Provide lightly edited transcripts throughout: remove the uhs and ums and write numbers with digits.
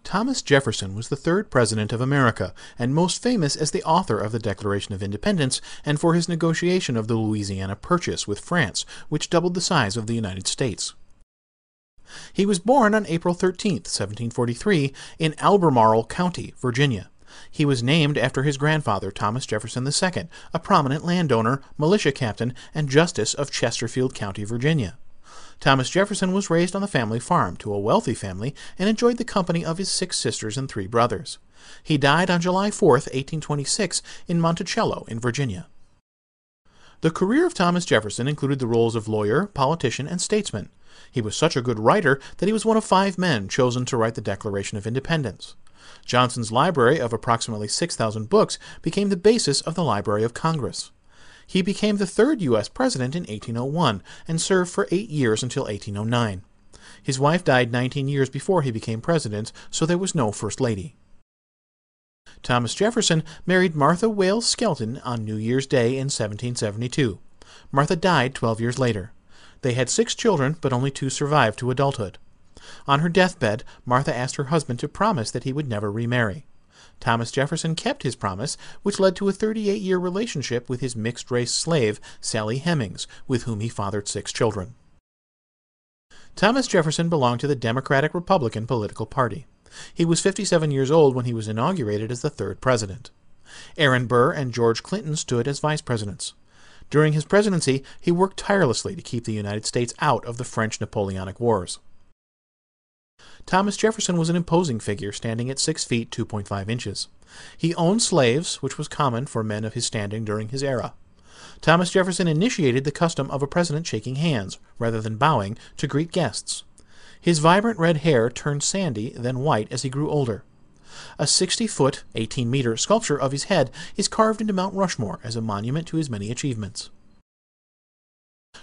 Thomas Jefferson was the third president of America, and most famous as the author of the Declaration of Independence and for his negotiation of the Louisiana Purchase with France, which doubled the size of the United States. He was born on April 13, 1743, in Albemarle County, Virginia. He was named after his grandfather, Thomas Jefferson II, a prominent landowner, militia captain, and justice of Chesterfield County, Virginia. Thomas Jefferson was raised on the family farm to a wealthy family and enjoyed the company of his 6 sisters and 3 brothers. He died on July 4, 1826, in Monticello, in Virginia. The career of Thomas Jefferson included the roles of lawyer, politician, and statesman. He was such a good writer that he was one of 5 men chosen to write the Declaration of Independence. Johnson's library of approximately 6,000 books became the basis of the Library of Congress. He became the 3rd U.S. president in 1801 and served for 8 years until 1809. His wife died 19 years before he became president, so there was no First Lady. Thomas Jefferson married Martha Wales Skelton on New Year's Day in 1772. Martha died 12 years later. They had 6 children, but only 2 survived to adulthood. On her deathbed, Martha asked her husband to promise that he would never remarry. Thomas Jefferson kept his promise, which led to a 38-year relationship with his mixed-race slave, Sally Hemings, with whom he fathered 6 children. Thomas Jefferson belonged to the Democratic-Republican political party. He was 57 years old when he was inaugurated as the 3rd president. Aaron Burr and George Clinton stood as vice presidents. During his presidency, he worked tirelessly to keep the United States out of the French Napoleonic Wars. Thomas Jefferson was an imposing figure, standing at 6 feet 2.5 inches. He owned slaves, which was common for men of his standing during his era. Thomas Jefferson initiated the custom of a president shaking hands, rather than bowing, to greet guests. His vibrant red hair turned sandy, then white as he grew older. A 60-foot, 18-meter sculpture of his head is carved into Mount Rushmore as a monument to his many achievements.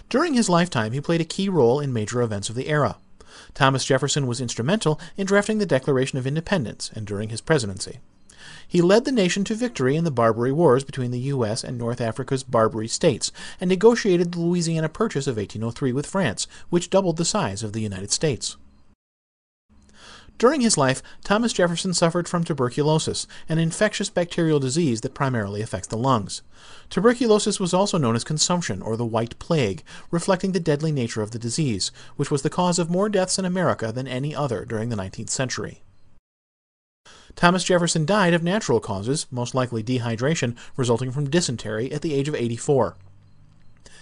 During his lifetime, he played a key role in major events of the era. Thomas Jefferson was instrumental in drafting the Declaration of Independence and during his presidency. He led the nation to victory in the Barbary Wars between the U.S. and North Africa's Barbary states and negotiated the Louisiana Purchase of 1803 with France, which doubled the size of the United States. During his life, Thomas Jefferson suffered from tuberculosis, an infectious bacterial disease that primarily affects the lungs. Tuberculosis was also known as consumption, or the White Plague, reflecting the deadly nature of the disease, which was the cause of more deaths in America than any other during the 19th century. Thomas Jefferson died of natural causes, most likely dehydration, resulting from dysentery at the age of 84.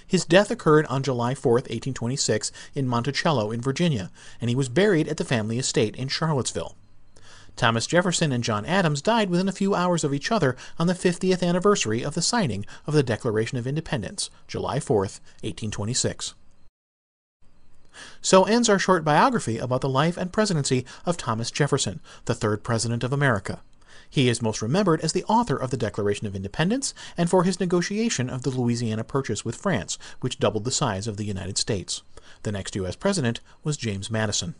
His death occurred on July 4, 1826, in Monticello, in Virginia, and he was buried at the family estate in Charlottesville. Thomas Jefferson and John Adams died within a few hours of each other on the 50th anniversary of the signing of the Declaration of Independence, July 4, 1826. So ends our short biography about the life and presidency of Thomas Jefferson, the 3rd President of America. He is most remembered as the author of the Declaration of Independence and for his negotiation of the Louisiana Purchase with France, which doubled the size of the United States. The next U.S. president was James Madison.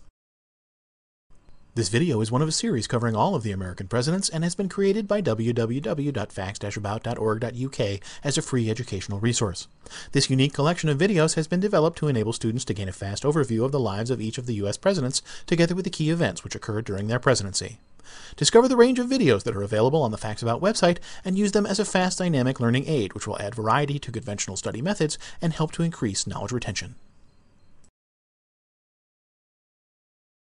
This video is one of a series covering all of the American presidents and has been created by www.facts-about.org.uk as a free educational resource. This unique collection of videos has been developed to enable students to gain a fast overview of the lives of each of the U.S. presidents, together with the key events which occurred during their presidency. Discover the range of videos that are available on the Facts About website and use them as a fast, dynamic learning aid, which will add variety to conventional study methods and help to increase knowledge retention.